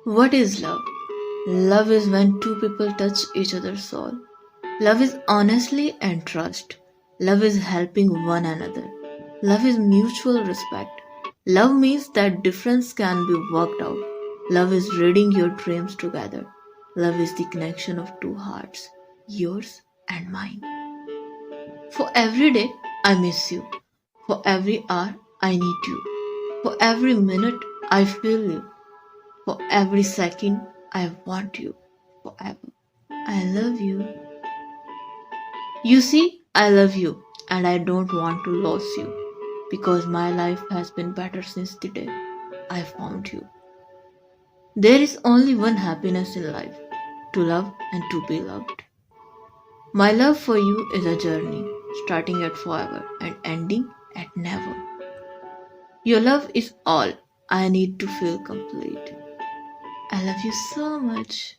What is love? Love is when two people touch each other's soul. Love is honesty and trust. Love is helping one another. Love is mutual respect. Love means that difference can be worked out. Love is reading your dreams together. Love is the connection of two hearts, yours and mine. For every day, I miss you. For every hour, I need you. For every minute, I feel you. For every second, I want you forever. I love you. You see, I love you and I don't want to lose you because my life has been better since the day I found you. There is only one happiness in life, to love and to be loved. My love for you is a journey starting at forever and ending at never. Your love is all I need to feel complete. I love you so much.